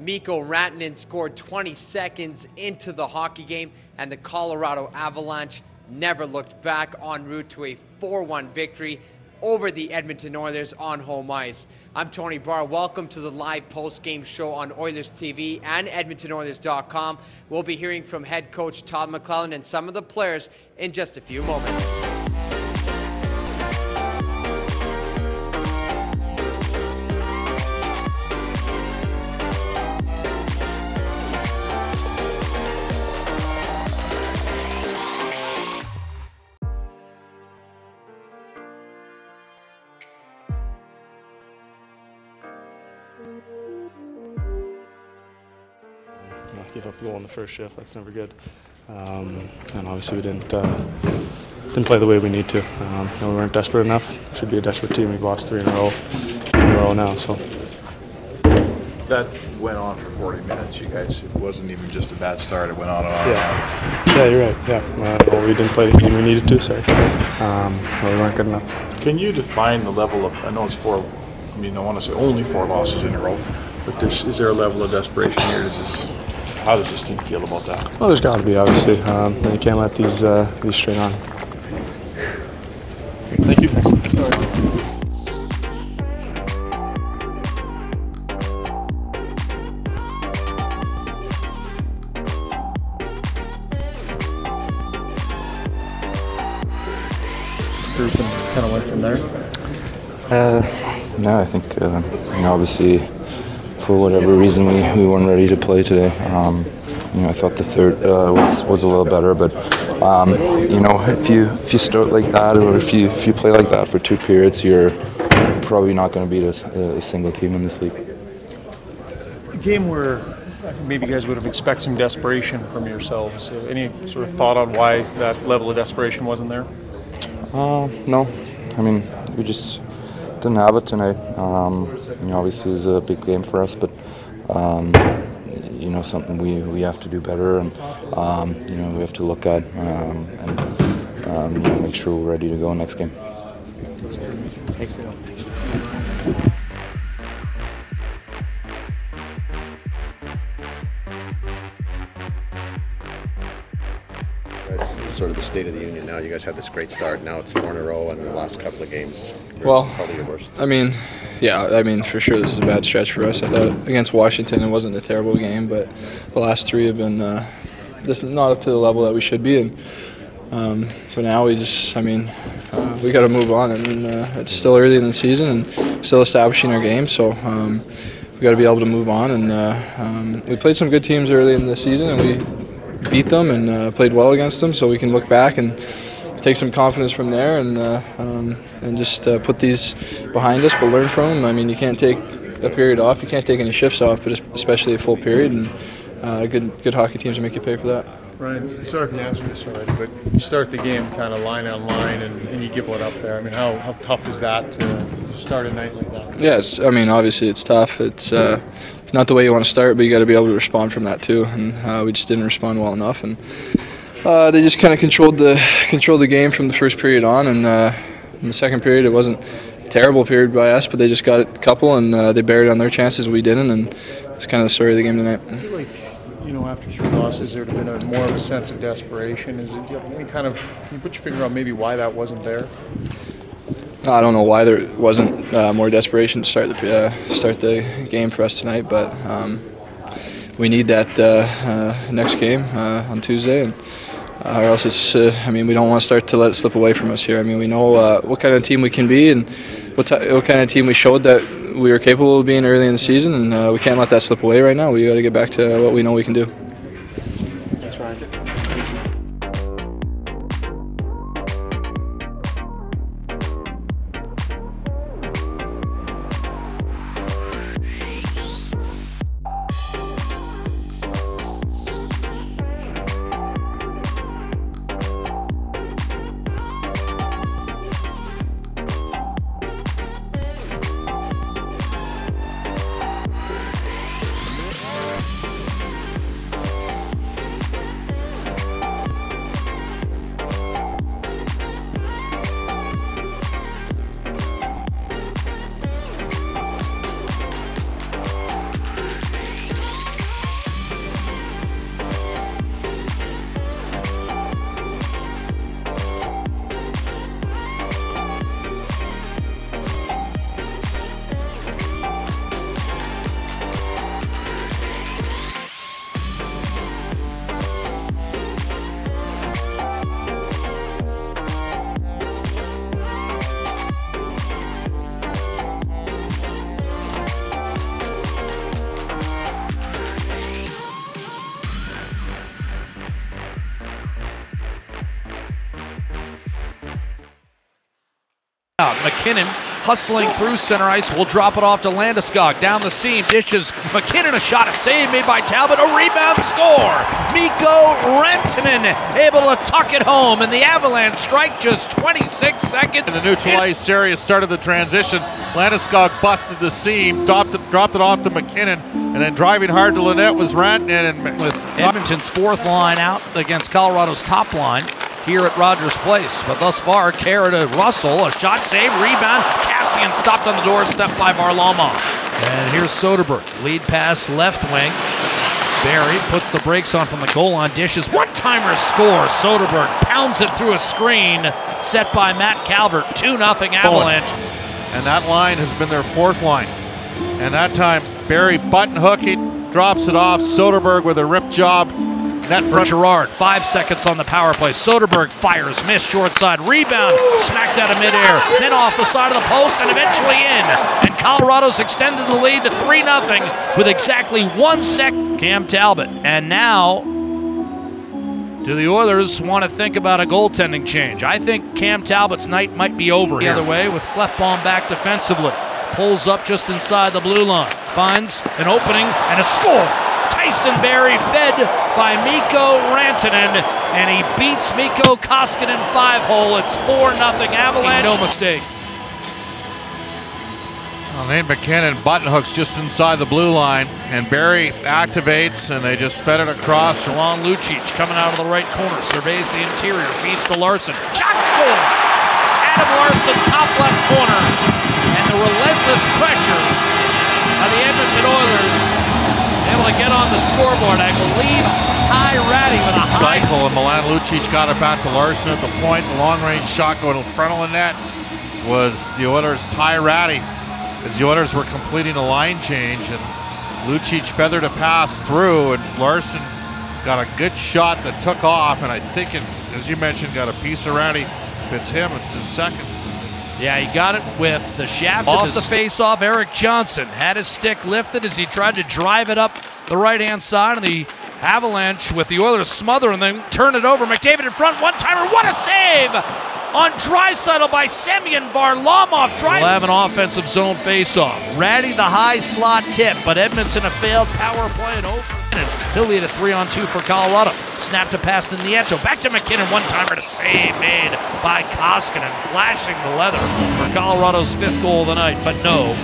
Mikko Rantanen scored 20 seconds into the hockey game, and the Colorado Avalanche never looked back, en route to a 4-1 victory over the Edmonton Oilers on home ice. I'm Tony Barr. Welcome to the live post-game show on Oilers TV and EdmontonOilers.com. We'll be hearing from head coach Todd McClellan and some of the players in just a few moments. Give up a goal in the first shift. That's never good. And obviously we didn't play the way we need to. We weren't desperate enough. Should be a desperate team. We've lost three in a row now. So that went on for 40 minutes. You guys, it wasn't even just a bad start. It went on and on. Yeah, you're right. Yeah, well, we didn't play the game we needed to. Sorry, we weren't good enough. Can you define the level of? I know it's four. I mean, I want to say only 4 losses in a row, but is there a level of desperation here? How does this team feel about that? Well, there's got to be, obviously. You can't let these string on. Thank you. Group and kind of went from there? No, I think obviously for whatever reason we weren't ready to play today. I thought the third was a little better, but if you start like that, or if you play like that for 2 periods, you're probably not going to beat a single team in this league. A game where maybe you guys would have expected some desperation from yourselves. Any sort of thought on why that level of desperation wasn't there? No, I mean we just didn't have it tonight. Obviously it was a big game for us, but something we have to do better, and we have to look at and make sure we're ready to go next game. Thanks. It's sort of the state of the union now. You guys had this great start. Now it's 4 in a row, and the last couple of games well, probably your worst. For sure this is a bad stretch for us. I thought against Washington it wasn't a terrible game, but the last 3 have been just not up to the level that we should be. But now we just, we got to move on. It's still early in the season and still establishing our game, so we got to be able to move on. And we played some good teams early in the season, and we beat them and played well against them, so we can look back and take some confidence from there and just put these behind us, but learn from them. You can't take a period off, you can't take any shifts off, but especially a full period, and good hockey teams will make you pay for that. Ryan, sorry if you answered this already, but you start the game kind of line on line and you give one up there. How tough is that to start a night like that? Yeah, obviously it's tough. It's not the way you want to start, but you got to be able to respond from that too. And we just didn't respond well enough, and they just kind of controlled the game from the first period on. And in the second period, it wasn't a terrible period by us, but they just got a couple, and they buried on their chances. We didn't, and it's kind of the story of the game tonight. I feel like, after 3 losses, there would have been more of a sense of desperation. Do you have any can you put your finger on maybe why that wasn't there? I don't know why there wasn't more desperation to start the game for us tonight, but we need that next game on Tuesday, or else it's. We don't want to start to let it slip away from us here. We know what kind of team we can be and what kind of team we showed that we were capable of being early in the season, and we can't let that slip away right now. We got to get back to what we know we can do. That's right. McKinnon hustling through center ice, will drop it off to Landeskog. Down the seam, dishes McKinnon, a shot, a save made by Talbot, a rebound, score! Mikko Rantanen able to tuck it home, and the Avalanche strike just 26 seconds. In the neutral ice area, started the transition. Landeskog busted the seam, dropped it off to McKinnon, and then driving hard to Lynette was Rantanen. And with Edmonton's fourth line out against Colorado's top line here at Rogers Place. But thus far, Kara to Russell, a shot, save, rebound. Cassian stopped on the doorstep by Varlamov. And here's Soderberg, lead pass left wing. Barry puts the brakes on from the goal line, dishes, one-timer score. Soderberg pounds it through a screen set by Matt Calvert, 2-0 Avalanche. And that line has been their fourth line. And that time, Barry button hooking, drops it off. Soderberg with a rip job. Net for Girard, 5 seconds on the power play. Soderberg fires, missed short side, rebound, smacked out of midair, then off the side of the post and eventually in. And Colorado's extended the lead to 3-0 with exactly 1 second. Cam Talbot. And now, do the Oilers want to think about a goaltending change? I think Cam Talbot's night might be over here. The other way with Klefbom back defensively. Pulls up just inside the blue line. Finds an opening and a score. Tyson Barrie fed by Mikko Rantanen, and he beats Mikko Koskinen 5-hole. It's 4-0 Avalanche. No mistake. Well, Nate McKinnon button hooks just inside the blue line, and Barrie activates, and they just fed it across. Milan Lucic coming out of the right corner, surveys the interior, feeds to Larson. Shot score! Adam Larson, top left corner, and the relentless pressure of the Edmonton Oilers able to get on the scoreboard. I believe Ty Ratty with a high cycle, and Milan Lucic got it back to Larson at the point. The long-range shot going in front of the net was the Oilers' Ty Ratty, as the Oilers were completing a line change, and Lucic feathered a pass through, and Larson got a good shot that took off, and I think, as you mentioned, got a piece of Ratty. If it's him, it's his second. Yeah, he got it with the shaft off the face-off. Eric Johnson had his stick lifted as he tried to drive it up the right-hand side, and the Avalanche with the Oilers smother and then turn it over. McDavid in front, one-timer, what a save on Draisaitl by Semyon Varlamov. We'll have an offensive zone face-off. Ratty the high slot tip, but Edmonton a failed power play and over. He'll lead a 3-on-2 for Colorado. Snapped a pass to Nieto. Back to McKinnon. One-timer to save made by Koskinen. Flashing the leather for Colorado's 5th goal of the night. But no,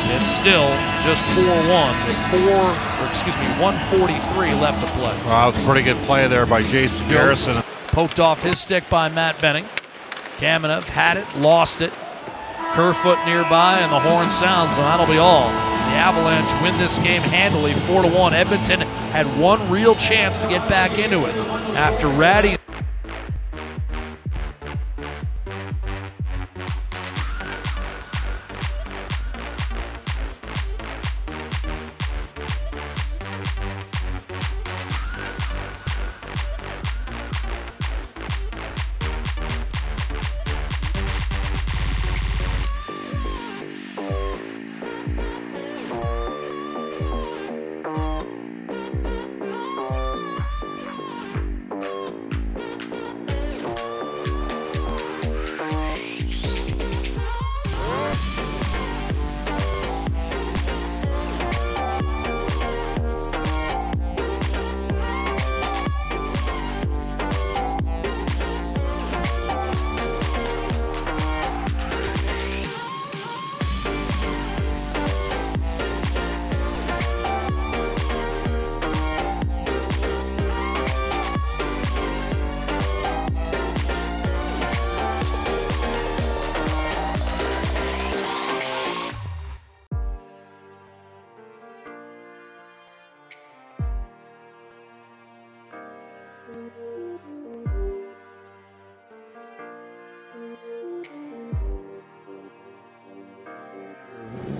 it's still just 4-1 with 1:43 left to play. Well, that was a pretty good play there by Jason Garrison. Poked off his stick by Matt Benning. Kamenev had it, lost it. Kerfoot nearby, and the horn sounds, and that'll be all. The Avalanche win this game handily, 4-1. Edmonton had one real chance to get back into it after Ratty.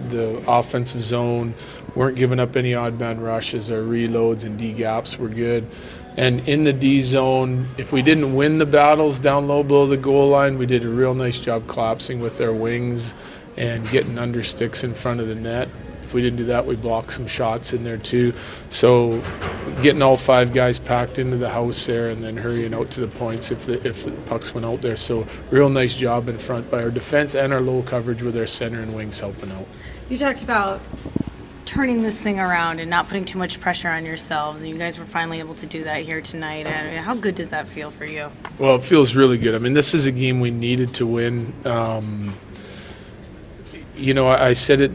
The offensive zone, weren't giving up any odd man rushes. Our reloads and D gaps were good. And in the D zone, if we didn't win the battles down low below the goal line, we did a real nice job collapsing with our wings and getting under sticks in front of the net. If we didn't do that, we blocked some shots in there too. So getting all 5 guys packed into the house there and then hurrying out to the points if the pucks went out there. So real nice job in front by our defense and our low coverage with our center and wings helping out. You talked about turning this thing around and not putting too much pressure on yourselves, and you guys were finally able to do that here tonight. How good does that feel for you? Well, it feels really good. I mean, this is a game we needed to win. You know, I said it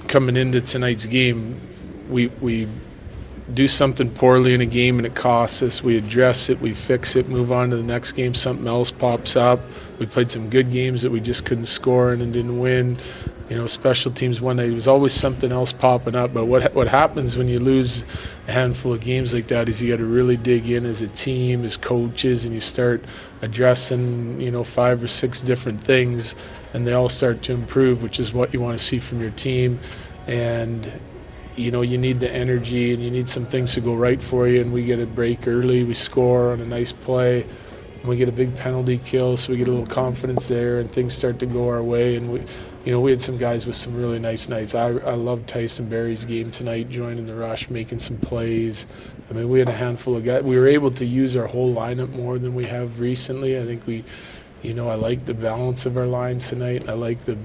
coming into tonight's game. We do something poorly in a game and it costs us. We address it, we fix it, move on to the next game, something else pops up. We played some good games that we just couldn't score and didn't win. You know, special teams one night, there was always something else popping up. But what happens when you lose a handful of games like that is you got to really dig in as a team, as coaches, and you start addressing, you know, 5 or 6 different things, and they all start to improve, which is what you want to see from your team. And you know, you need the energy and you need some things to go right for you, and we get a break early, we score on a nice play, and we get a big penalty kill, so we get a little confidence there and things start to go our way. And we had some guys with some really nice nights. I love Tyson Berry's game tonight, joining the rush, making some plays. I mean, we had a handful of guys. We were able to use our whole lineup more than we have recently. I think I like the balance of our lines tonight. I like the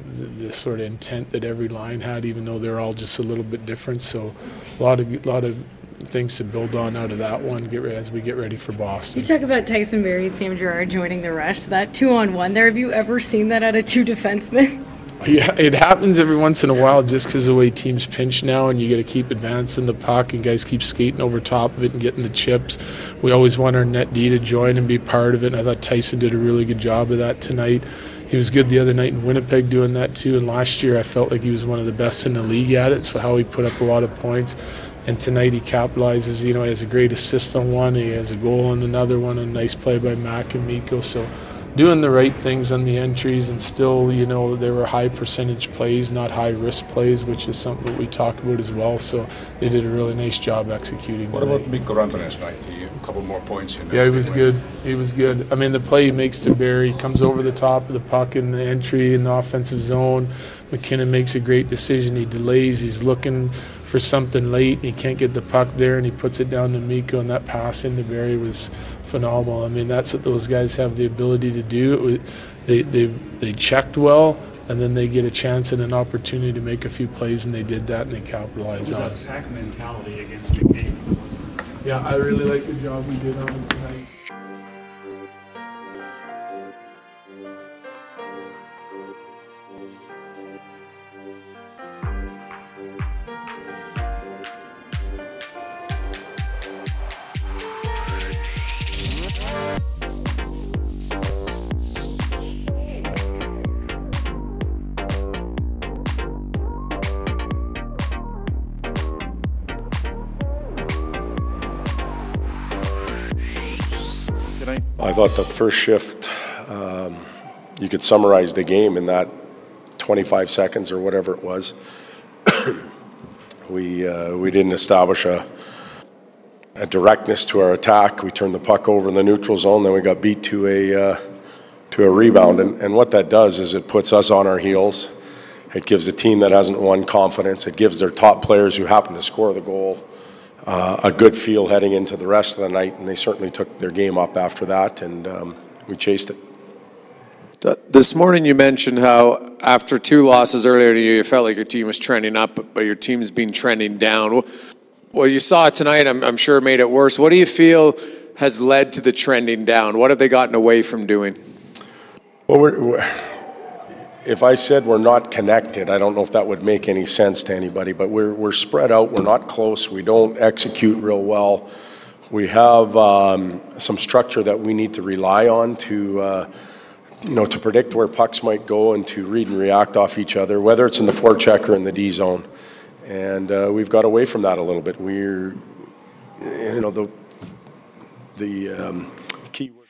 sort of intent that every line had, even though they're all just a little bit different. So a lot of things to build on out of that one as we get ready for Boston. You talk about Tyson Berry and Sam Girard joining the rush. So that 2-on-1 there, have you ever seen that out of 2 defensemen? Yeah, it happens every once in a while just because of the way teams pinch now, and you got to keep advancing the puck and guys keep skating over top of it and getting the chips. We always want our net D to join and be part of it, and I thought Tyson did a really good job of that tonight. He was good the other night in Winnipeg doing that too, and last year I felt like he was one of the best in the league at it, so how he put up a lot of points. And tonight he capitalizes, you know, he has a great assist on one, he has a goal on another one, a nice play by Mac and Mikko. So doing the right things on the entries, and still, you know, there were high percentage plays, not high risk plays, which is something that we talk about as well. So they did a really nice job executing. What about Mikko Rantanen's night? A couple more points. Yeah, he was good. He was good. I mean, the play he makes to Barry, comes over the top of the puck in the entry in the offensive zone. McKinnon makes a great decision. He delays. He's looking for something late. He can't get the puck there, and he puts it down to Mikko, and that pass into Barry was phenomenal. I mean, that's what those guys have the ability to do. They checked well, and then they get a chance and an opportunity to make a few plays, and they did that, and they capitalized on it. It was that sack mentality against McClellan. Yeah, I really like the job we did on it tonight. I thought the first shift, you could summarize the game in that 25 seconds or whatever it was. We didn't establish a directness to our attack. We turned the puck over in the neutral zone, then we got beat to a rebound. And what that does is it puts us on our heels. It gives a team that hasn't won confidence. It gives their top players who happen to score the goal a good feel heading into the rest of the night, and they certainly took their game up after that, and we chased it. This morning you mentioned how after 2 losses earlier in the year, you felt like your team was trending up, but your team's been trending down. Well, you saw it tonight, I'm sure made it worse. What do you feel has led to the trending down? What have they gotten away from doing? Well, if I said we're not connected, I don't know if that would make any sense to anybody, but we're spread out, we're not close, we don't execute real well. We have some structure that we need to rely on to to predict where pucks might go and to read and react off each other, whether it's in the forecheck or in the D zone. And we've got away from that a little bit. We're, the key word,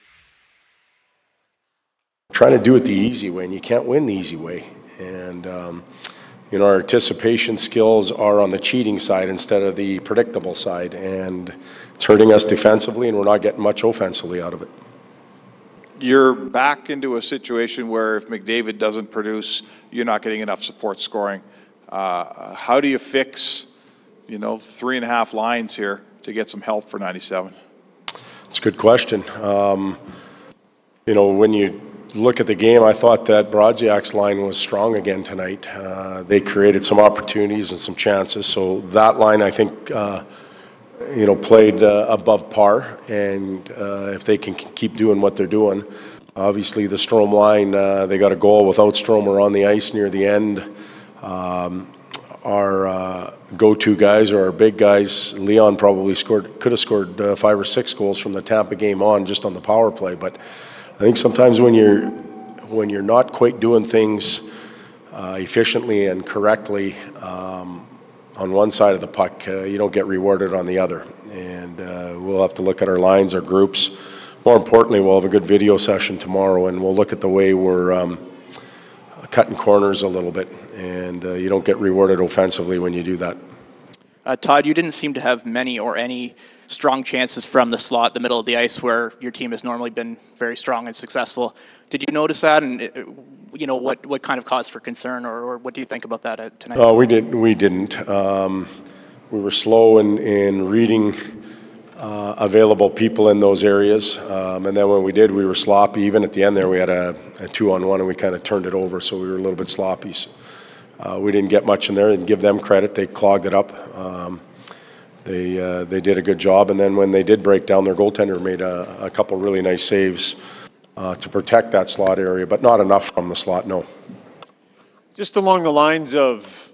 trying to do it the easy way, and you can't win the easy way. And our anticipation skills are on the cheating side instead of the predictable side, and it's hurting us defensively, and we're not getting much offensively out of it. You're back into a situation where if McDavid doesn't produce, you're not getting enough support scoring. How do you fix, 3.5 lines here to get some help for 97? It's a good question. When you look at the game, I thought that Brodziak's line was strong again tonight. They created some opportunities and some chances. So that line, I think, played above par. And if they can keep doing what they're doing, obviously the Strome line, they got a goal without Stromer on the ice near the end. Our go-to guys or our big guys, Leon probably could have scored 5 or 6 goals from the Tampa game on just on the power play. But I think sometimes when you're not quite doing things efficiently and correctly on one side of the puck, you don't get rewarded on the other. And we'll have to look at our lines, our groups. More importantly, we'll have a good video session tomorrow, and we'll look at the way we're cutting corners a little bit. And you don't get rewarded offensively when you do that. Todd, you didn't seem to have many or any strong chances from the slot, the middle of the ice, where your team has normally been very strong and successful. Did you notice that, and what kind of cause for concern, or what do you think about that tonight? Oh, we didn't. We were slow in reading available people in those areas, and then when we did, we were sloppy. Even at the end there, we had a 2-on-1, and we kind of turned it over, so we were a little bit sloppy. So, we didn't get much in there, and give them credit. They clogged it up. They did a good job, and then when they did break down, their goaltender made a couple really nice saves to protect that slot area, but not enough from the slot, no. Just along the lines of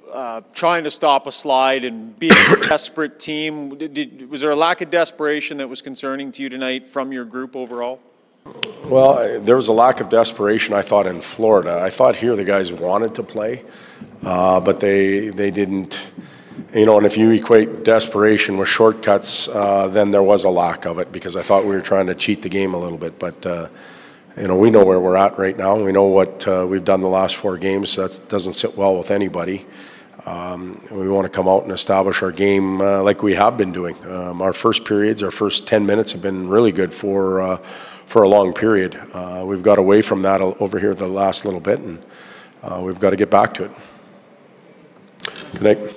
trying to stop a slide and being a desperate team, was there a lack of desperation that was concerning to you tonight from your group overall? Well, there was a lack of desperation, I thought, in Florida. I thought here the guys wanted to play, but they didn't. And if you equate desperation with shortcuts, then there was a lack of it, because I thought we were trying to cheat the game a little bit. But, we know where we're at right now. We know what we've done the last 4 games. That doesn't sit well with anybody. We want to come out and establish our game like we have been doing. Our first periods, our first 10 minutes have been really good for a long period. We've got away from that over here the last little bit, and we've got to get back to it. Good night.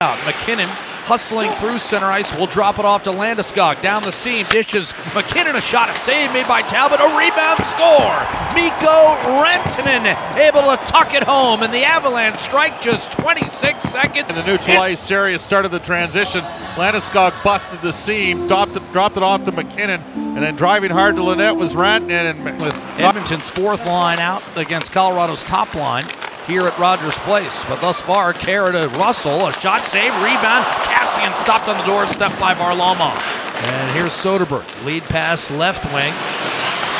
McKinnon hustling through center ice, will drop it off to Landeskog, down the seam, dishes McKinnon, a shot, a save made by Talbot, a rebound, score! Mikko Rantanen able to tuck it home, and the Avalanche strike just 26 seconds. In the neutral ice area started the transition. Landeskog busted the seam, dropped it off to McKinnon, and then driving hard to Lynette was Rantanen. With Edmonton's 4th line out against Colorado's top line here at Rogers Place. But thus far, Kara to Russell, a shot, save, rebound. Cassian stopped on the doorstep by Varlamov. And here's Soderberg, lead pass left wing.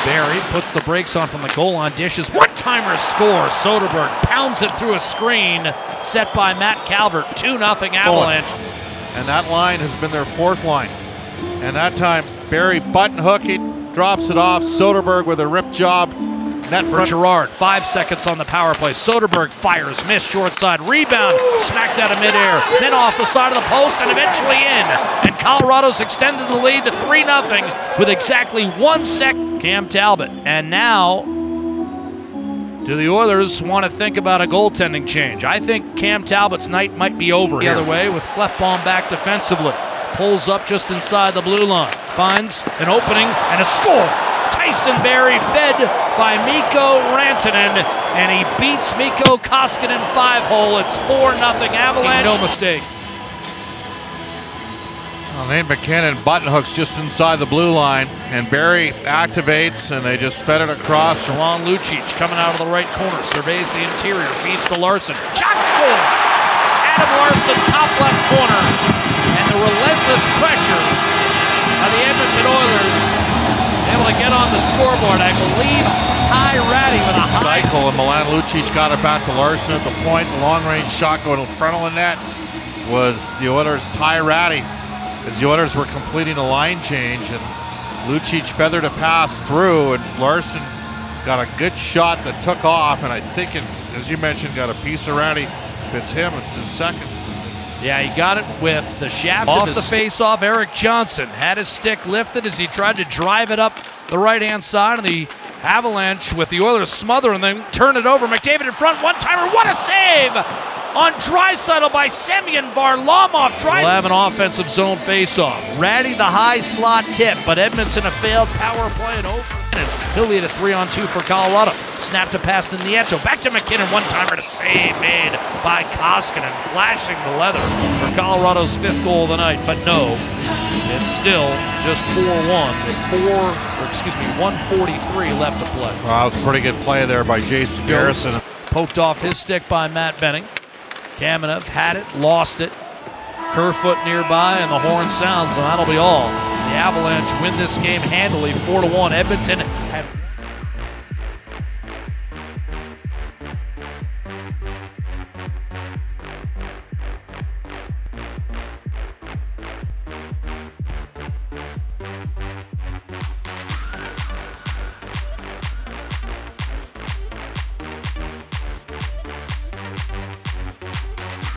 Barry puts the brakes on from the goal line, dishes, one-timer score. Soderberg pounds it through a screen set by Matt Calvert, 2-0 Avalanche. And that line has been their 4th line. And that time, Barry button hooking, drops it off. Soderberg with a rip job. Net for Girard, 5 seconds on the power play. Soderberg fires, missed short side, rebound, smacked out of midair, then off the side of the post and eventually in. And Colorado's extended the lead to 3-0 with exactly 1 second. Cam Talbot. And now, do the Oilers want to think about a goaltending change? I think Cam Talbot's night might be over the other way with Klefbom back defensively. Pulls up just inside the blue line, finds an opening and a score. Tyson Barrie fed by Mikko Rantanen, and he beats Mikko Koskinen 5-hole. It's 4-0 Avalanche. No mistake. Well, Nate McKinnon button hooks just inside the blue line, and Barrie activates, and they just fed it across. Milan Lucic coming out of the right corner, surveys the interior, feeds to Larson. Shot, score! Adam Larson, top left corner, and the relentless pressure of the Edmonton Oilers able to get on the scoreboard. I believe Ty Ratty with a high cycle, and Milan Lucic got it back to Larson at the point. The long-range shot going in front of the net was the Oilers' Ty Ratty, as the Oilers were completing a line change, and Lucic feathered a pass through, and Larson got a good shot that took off, and I think, as you mentioned, got a piece of Ratty. If it's him, it's his 2nd. Yeah, he got it with the shaft off the face-off. Erik Johnson had his stick lifted as he tried to drive it up the right-hand side, and the Avalanche with the Oilers smother and then turn it over. McDavid in front, one-timer, what a save! On Draisaitl by Semyon Varlamov. We'll have an offensive zone face-off. Ratty the high slot tip, but Edmonton a failed power play and over. And he'll lead a 3-on-2 for Colorado. Snap to pass to Nieto. Back to McKinnon. One-timer to save made by Koskinen. Flashing the leather for Colorado's 5th goal of the night. But no, it's still just 4-1 with 1:43 left to play. Well, that was a pretty good play there by Jason Garrison. Poked off his stick by Matt Benning. Kamenev had it, lost it. Kerfoot nearby, and the horn sounds, and that'll be all. The Avalanche win this game handily, 4-1. Edmonton had